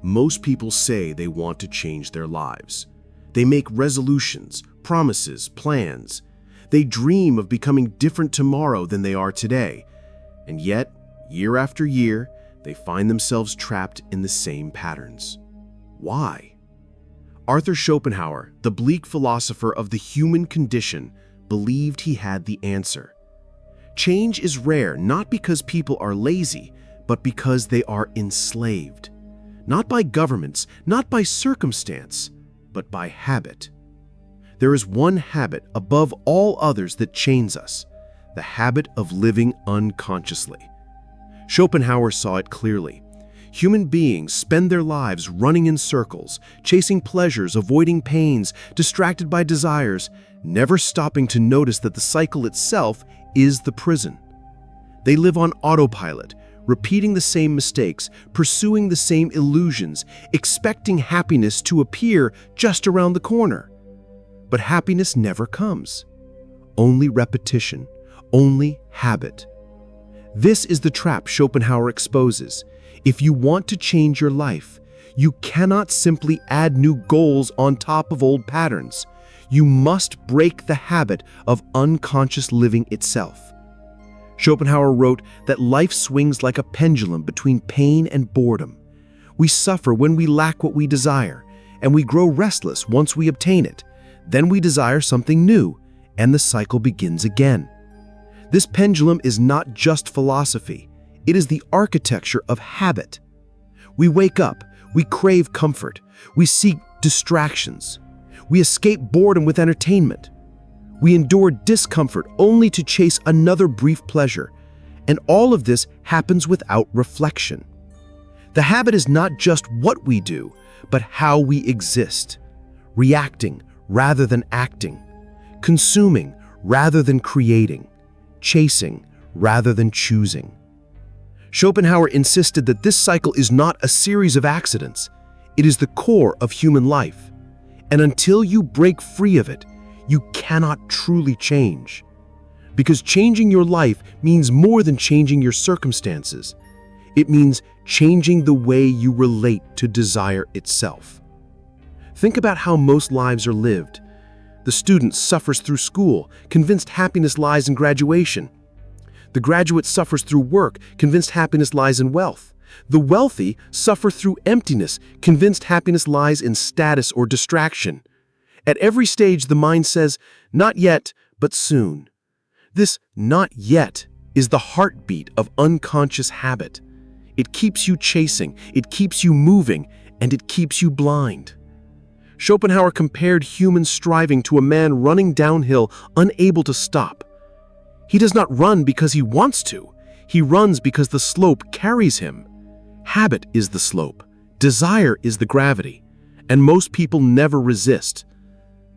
Most people say they want to change their lives. They make resolutions, promises, plans. They dream of becoming different tomorrow than they are today. And yet, year after year, they find themselves trapped in the same patterns. Why? Arthur Schopenhauer, the bleak philosopher of the human condition, believed he had the answer. Change is rare not because people are lazy, but because they are enslaved. Not by governments, not by circumstance, but by habit. There is one habit above all others that chains us, the habit of living unconsciously. Schopenhauer saw it clearly. Human beings spend their lives running in circles, chasing pleasures, avoiding pains, distracted by desires, never stopping to notice that the cycle itself is the prison. They live on autopilot, repeating the same mistakes, pursuing the same illusions, expecting happiness to appear just around the corner. But happiness never comes. Only repetition, only habit. This is the trap Schopenhauer exposes. If you want to change your life, you cannot simply add new goals on top of old patterns. You must break the habit of unconscious living itself. Schopenhauer wrote that life swings like a pendulum between pain and boredom. We suffer when we lack what we desire, and we grow restless once we obtain it. Then we desire something new, and the cycle begins again. This pendulum is not just philosophy. It is the architecture of habit. We wake up, we crave comfort, we seek distractions. We escape boredom with entertainment. We endure discomfort only to chase another brief pleasure. And all of this happens without reflection. The habit is not just what we do, but how we exist. Reacting rather than acting. Consuming rather than creating. Chasing rather than choosing. Schopenhauer insisted that this cycle is not a series of accidents. It is the core of human life. And until you break free of it, you cannot truly change. Because changing your life means more than changing your circumstances. It means changing the way you relate to desire itself. Think about how most lives are lived. The student suffers through school, convinced happiness lies in graduation. The graduate suffers through work, convinced happiness lies in wealth. The wealthy suffer through emptiness, convinced happiness lies in status or distraction. At every stage, the mind says, not yet, but soon. This not yet is the heartbeat of unconscious habit. It keeps you chasing, it keeps you moving, and it keeps you blind. Schopenhauer compared human striving to a man running downhill, unable to stop. He does not run because he wants to. He runs because the slope carries him. Habit is the slope. Desire is the gravity. And most people never resist.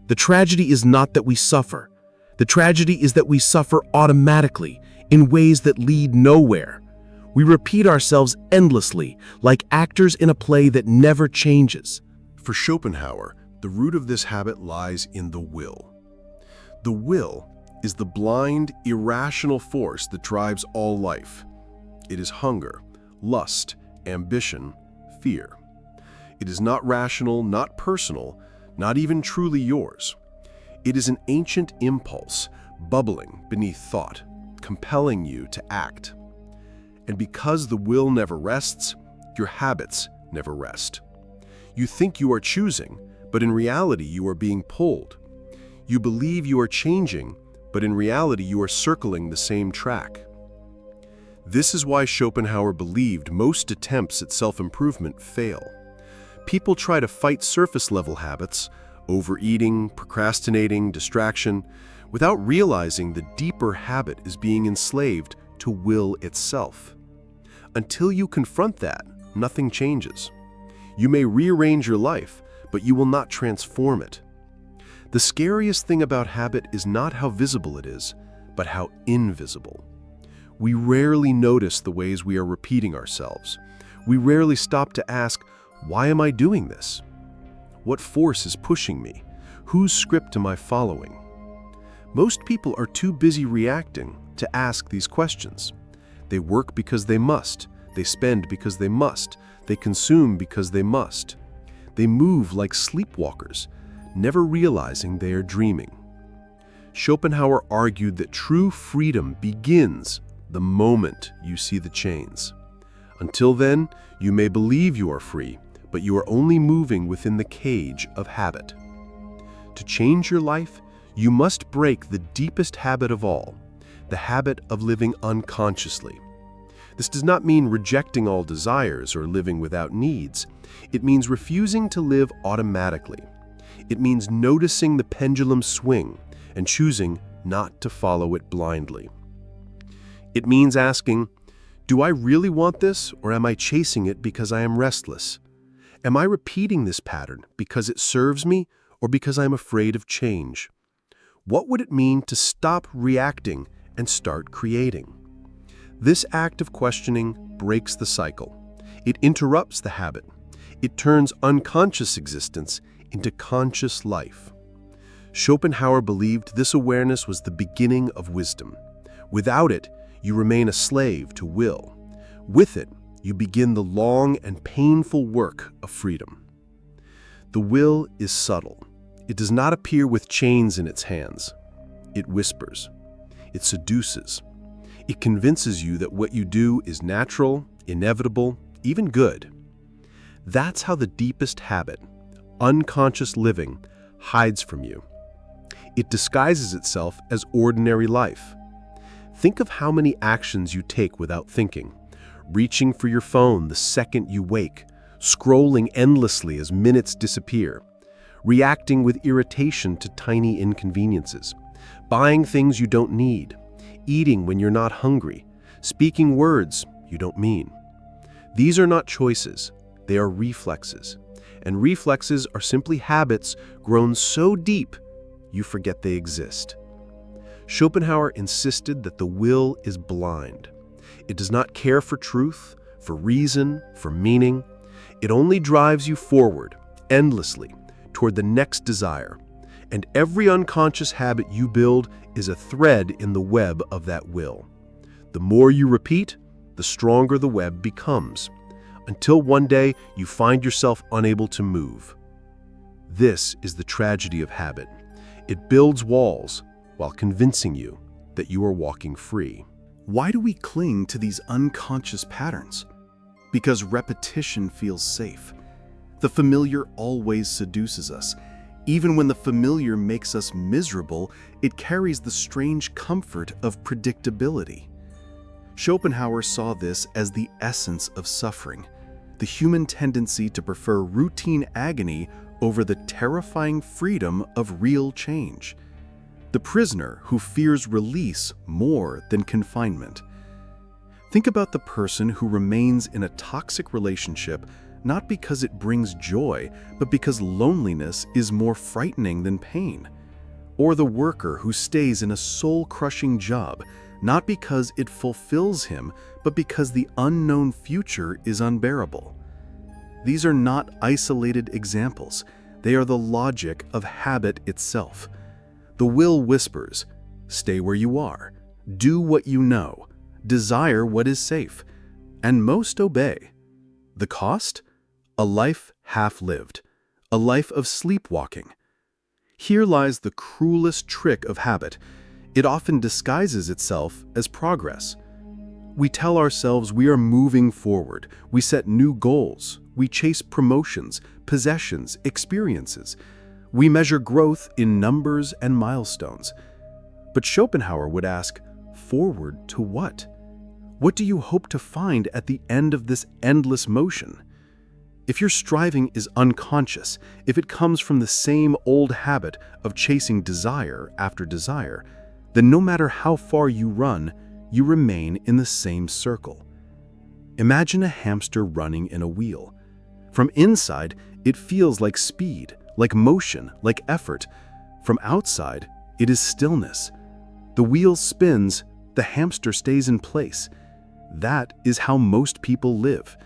The tragedy is not that we suffer. The tragedy is that we suffer automatically, in ways that lead nowhere. We repeat ourselves endlessly, like actors in a play that never changes. For Schopenhauer, the root of this habit lies in the will. The will is the blind, irrational force that drives all life. It is hunger, lust, ambition, fear. It is not rational, not personal, not even truly yours. It is an ancient impulse, bubbling beneath thought, compelling you to act. And because the will never rests, your habits never rest. You think you are choosing, but in reality you are being pulled. You believe you are changing, but in reality you are circling the same track. This is why Schopenhauer believed most attempts at self-improvement fail. People try to fight surface-level habits, overeating, procrastinating, distraction, without realizing the deeper habit is being enslaved to will itself. Until you confront that, nothing changes. You may rearrange your life, but you will not transform it. The scariest thing about habit is not how visible it is, but how invisible. We rarely notice the ways we are repeating ourselves. We rarely stop to ask, why am I doing this? What force is pushing me? Whose script am I following? Most people are too busy reacting to ask these questions. They work because they must. They spend because they must. They consume because they must. They move like sleepwalkers, never realizing they are dreaming. Schopenhauer argued that true freedom begins the moment you see the chains. Until then, you may believe you are free, but you are only moving within the cage of habit. To change your life, you must break the deepest habit of all, the habit of living unconsciously. This does not mean rejecting all desires or living without needs. It means refusing to live automatically. It means noticing the pendulum swing and choosing not to follow it blindly. It means asking, do I really want this, or am I chasing it because I am restless? Am I repeating this pattern because it serves me or because I'm afraid of change? What would it mean to stop reacting and start creating? This act of questioning breaks the cycle. It interrupts the habit. It turns unconscious existence into conscious life. Schopenhauer believed this awareness was the beginning of wisdom. Without it, you remain a slave to will. With it, you begin the long and painful work of freedom. The will is subtle. It does not appear with chains in its hands. It whispers. It seduces. It convinces you that what you do is natural, inevitable, even good. That's how the deepest habit, unconscious living, hides from you. It disguises itself as ordinary life. Think of how many actions you take without thinking. Reaching for your phone the second you wake, scrolling endlessly as minutes disappear, reacting with irritation to tiny inconveniences, buying things you don't need, eating when you're not hungry, speaking words you don't mean. These are not choices, they are reflexes. And reflexes are simply habits grown so deep you forget they exist. Schopenhauer insisted that the will is blind. It does not care for truth, for reason, for meaning. It only drives you forward, endlessly, toward the next desire. And every unconscious habit you build is a thread in the web of that will. The more you repeat, the stronger the web becomes, until one day you find yourself unable to move. This is the tragedy of habit. It builds walls while convincing you that you are walking free. Why do we cling to these unconscious patterns? Because repetition feels safe. The familiar always seduces us. Even when the familiar makes us miserable, it carries the strange comfort of predictability. Schopenhauer saw this as the essence of suffering, the human tendency to prefer routine agony over the terrifying freedom of real change. The prisoner who fears release more than confinement. Think about the person who remains in a toxic relationship not because it brings joy, but because loneliness is more frightening than pain. Or the worker who stays in a soul-crushing job, not because it fulfills him, but because the unknown future is unbearable. These are not isolated examples. They are the logic of habit itself. The will whispers, stay where you are, do what you know, desire what is safe, and most obey. The cost? A life half-lived, a life of sleepwalking. Here lies the cruelest trick of habit. It often disguises itself as progress. We tell ourselves we are moving forward, we set new goals, we chase promotions, possessions, experiences. We measure growth in numbers and milestones. But Schopenhauer would ask, forward to what? What do you hope to find at the end of this endless motion? If your striving is unconscious, if it comes from the same old habit of chasing desire after desire, then no matter how far you run, you remain in the same circle. Imagine a hamster running in a wheel. From inside, it feels like speed, like motion, like effort. From outside, it is stillness. The wheel spins, the hamster stays in place. That is how most people live.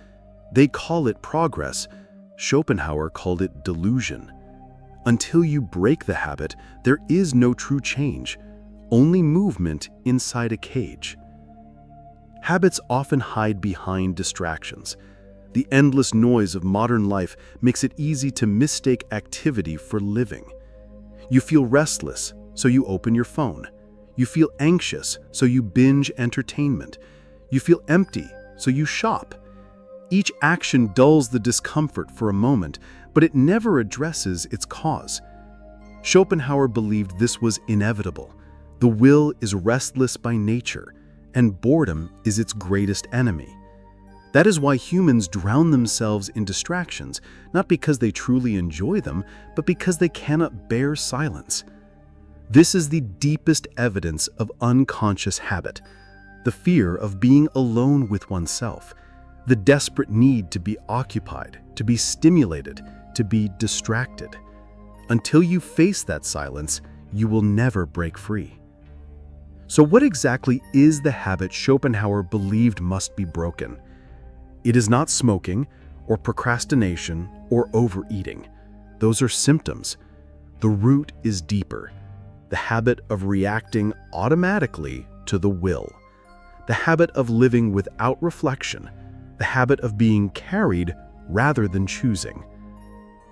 They call it progress. Schopenhauer called it delusion. Until you break the habit, there is no true change, only movement inside a cage. Habits often hide behind distractions. The endless noise of modern life makes it easy to mistake activity for living. You feel restless, so you open your phone. You feel anxious, so you binge entertainment. You feel empty, so you shop. Each action dulls the discomfort for a moment, but it never addresses its cause. Schopenhauer believed this was inevitable. The will is restless by nature, and boredom is its greatest enemy. That is why humans drown themselves in distractions, not because they truly enjoy them, but because they cannot bear silence. This is the deepest evidence of unconscious habit, the fear of being alone with oneself, the desperate need to be occupied, to be stimulated, to be distracted. Until you face that silence, you will never break free. So what exactly is the habit Schopenhauer believed must be broken? It is not smoking, or procrastination, or overeating. Those are symptoms. The root is deeper. The habit of reacting automatically to the will. The habit of living without reflection. The habit of being carried rather than choosing.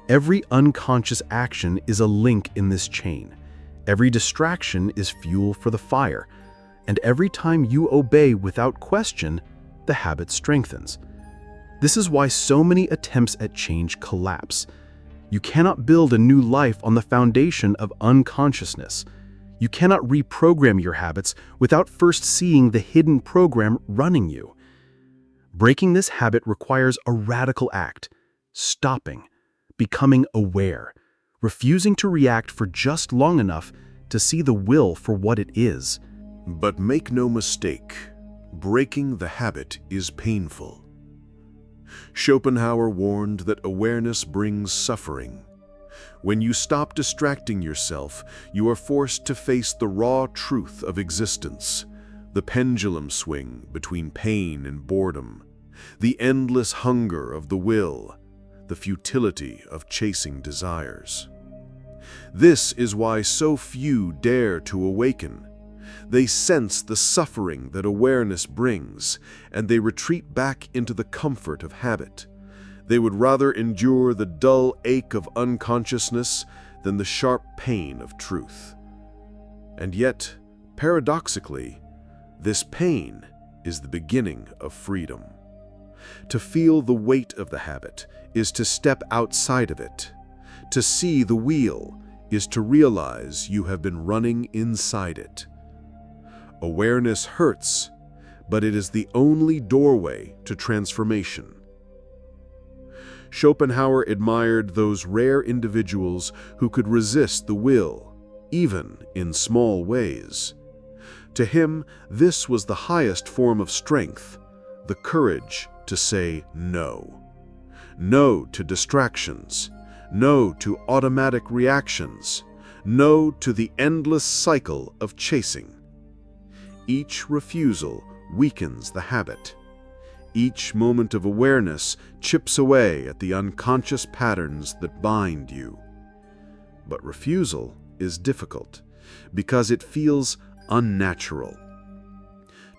Every unconscious action is a link in this chain. Every distraction is fuel for the fire. And every time you obey without question, the habit strengthens. This is why so many attempts at change collapse. You cannot build a new life on the foundation of unconsciousness. You cannot reprogram your habits without first seeing the hidden program running you. Breaking this habit requires a radical act: stopping, becoming aware, refusing to react for just long enough to see the will for what it is. But make no mistake, breaking the habit is painful. Schopenhauer warned that awareness brings suffering. When you stop distracting yourself, you are forced to face the raw truth of existence, the pendulum swing between pain and boredom, the endless hunger of the will, the futility of chasing desires. This is why so few dare to awaken. They sense the suffering that awareness brings, and they retreat back into the comfort of habit. They would rather endure the dull ache of unconsciousness than the sharp pain of truth. And yet, paradoxically, this pain is the beginning of freedom. To feel the weight of the habit is to step outside of it. To see the wheel is to realize you have been running inside it. Awareness hurts, but it is the only doorway to transformation. Schopenhauer admired those rare individuals who could resist the will, even in small ways. To him, this was the highest form of strength, the courage to say no. No to distractions, no to automatic reactions, no to the endless cycle of chasing. Each refusal weakens the habit. Each moment of awareness chips away at the unconscious patterns that bind you. But refusal is difficult because it feels unnatural.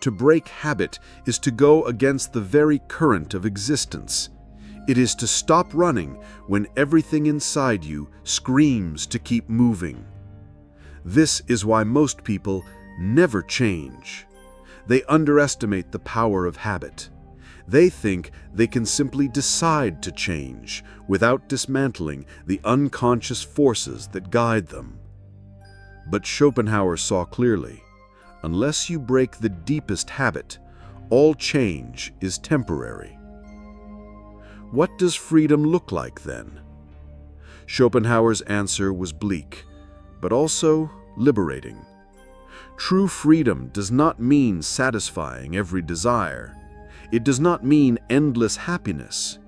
To break habit is to go against the very current of existence. It is to stop running when everything inside you screams to keep moving. This is why most people never change. They underestimate the power of habit. They think they can simply decide to change without dismantling the unconscious forces that guide them. But Schopenhauer saw clearly, unless you break the deepest habit, all change is temporary. What does freedom look like then? Schopenhauer's answer was bleak, but also liberating. True freedom does not mean satisfying every desire. It does not mean endless happiness.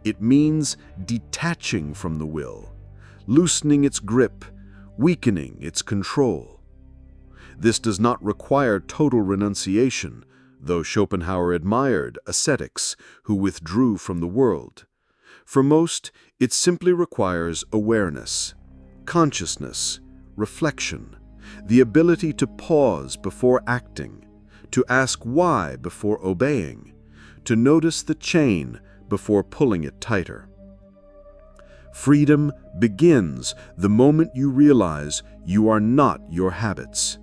It means detaching from the will, loosening its grip, weakening its control. This does not require total renunciation, though Schopenhauer admired ascetics who withdrew from the world. For most, it simply requires awareness, consciousness, reflection, the ability to pause before acting, to ask why before obeying, to notice the chain before pulling it tighter. Freedom begins the moment you realize you are not your habits.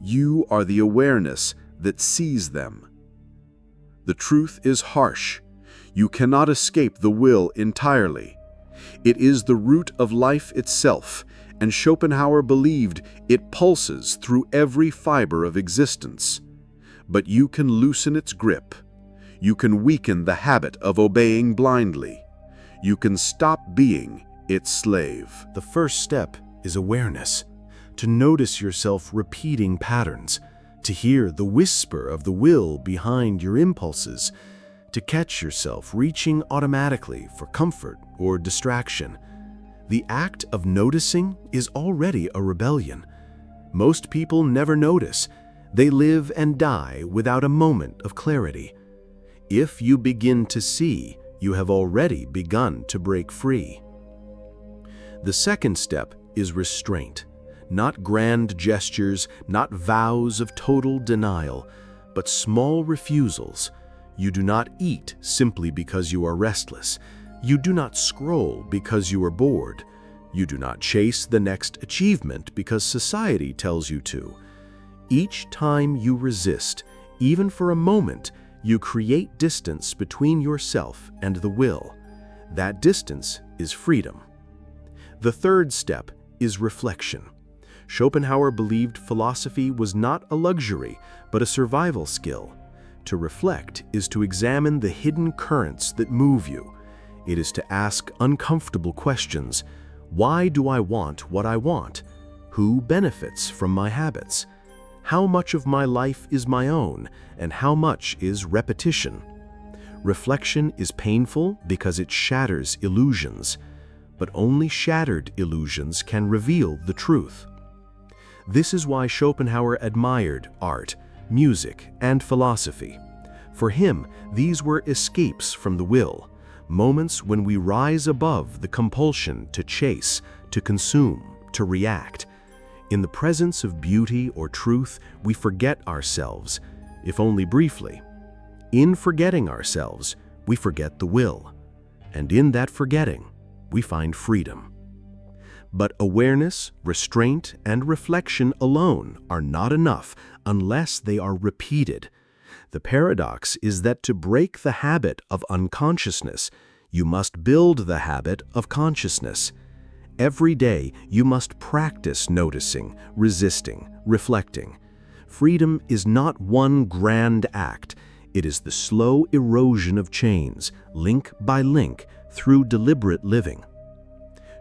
You are the awareness that sees them. The truth is harsh. You cannot escape the will entirely. It is the root of life itself, and Schopenhauer believed it pulses through every fiber of existence. But you can loosen its grip. You can weaken the habit of obeying blindly. You can stop being its slave. The first step is awareness, to notice yourself repeating patterns, to hear the whisper of the will behind your impulses, to catch yourself reaching automatically for comfort or distraction. The act of noticing is already a rebellion. Most people never notice. They live and die without a moment of clarity. If you begin to see, you have already begun to break free. The second step is restraint. Not grand gestures, not vows of total denial, but small refusals. You do not eat simply because you are restless. You do not scroll because you are bored. You do not chase the next achievement because society tells you to. Each time you resist, even for a moment, you create distance between yourself and the will. That distance is freedom. The third step is reflection. Schopenhauer believed philosophy was not a luxury, but a survival skill. To reflect is to examine the hidden currents that move you. It is to ask uncomfortable questions. Why do I want what I want? Who benefits from my habits? How much of my life is my own, and how much is repetition? Reflection is painful because it shatters illusions, but only shattered illusions can reveal the truth. This is why Schopenhauer admired art, music, and philosophy. For him, these were escapes from the will, moments when we rise above the compulsion to chase, to consume, to react. In the presence of beauty or truth, we forget ourselves, if only briefly. In forgetting ourselves, we forget the will, and in that forgetting, we find freedom. But awareness, restraint, and reflection alone are not enough unless they are repeated. The paradox is that to break the habit of unconsciousness, you must build the habit of consciousness. Every day, you must practice noticing, resisting, reflecting. Freedom is not one grand act. It is the slow erosion of chains, link by link, through deliberate living.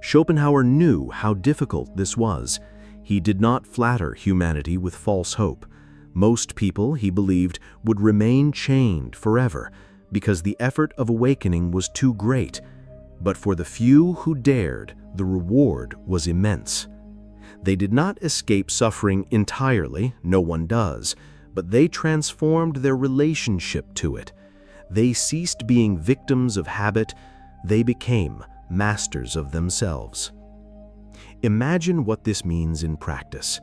Schopenhauer knew how difficult this was. He did not flatter humanity with false hope. Most people, he believed, would remain chained forever because the effort of awakening was too great. But for the few who dared, the reward was immense. They did not escape suffering entirely, no one does, but they transformed their relationship to it. They ceased being victims of habit. They became masters of themselves. Imagine what this means in practice.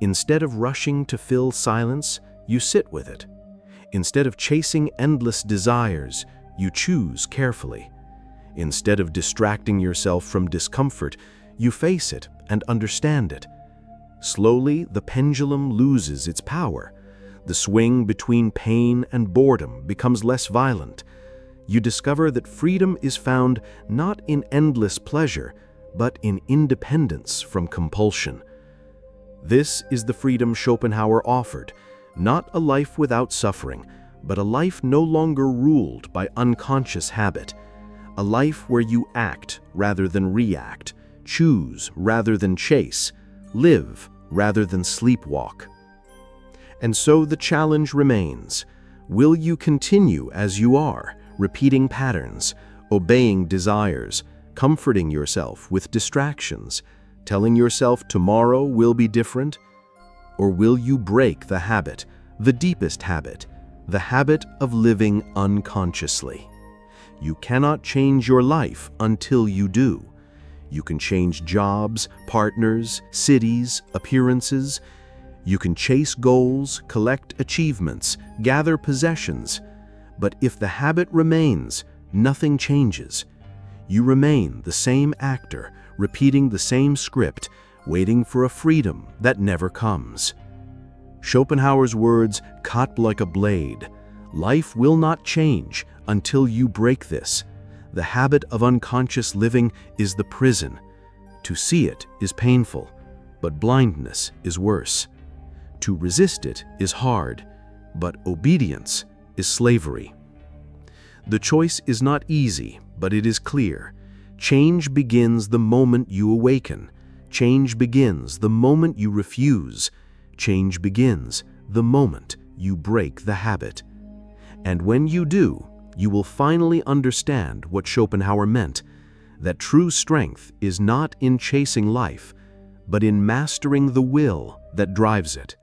Instead of rushing to fill silence, you sit with it. Instead of chasing endless desires, you choose carefully. Instead of distracting yourself from discomfort, you face it and understand it. Slowly, the pendulum loses its power. The swing between pain and boredom becomes less violent. You discover that freedom is found not in endless pleasure, but in independence from compulsion. This is the freedom Schopenhauer offered, not a life without suffering, but a life no longer ruled by unconscious habit. A life where you act rather than react, choose rather than chase, live rather than sleepwalk. And so the challenge remains. Will you continue as you are, repeating patterns, obeying desires, comforting yourself with distractions, telling yourself tomorrow will be different? Or will you break the habit, the deepest habit, the habit of living unconsciously? You cannot change your life until you do. You can change jobs, partners, cities, appearances. You can chase goals, collect achievements, gather possessions. But if the habit remains, nothing changes. You remain the same actor, repeating the same script, waiting for a freedom that never comes. Schopenhauer's words cut like a blade. Life will not change until you break this. The habit of unconscious living is the prison. To see it is painful, but blindness is worse. To resist it is hard, but obedience is slavery. The choice is not easy, but it is clear. Change begins the moment you awaken. Change begins the moment you refuse. Change begins the moment you break the habit. And when you do, you will finally understand what Schopenhauer meant, that true strength is not in chasing life, but in mastering the will that drives it.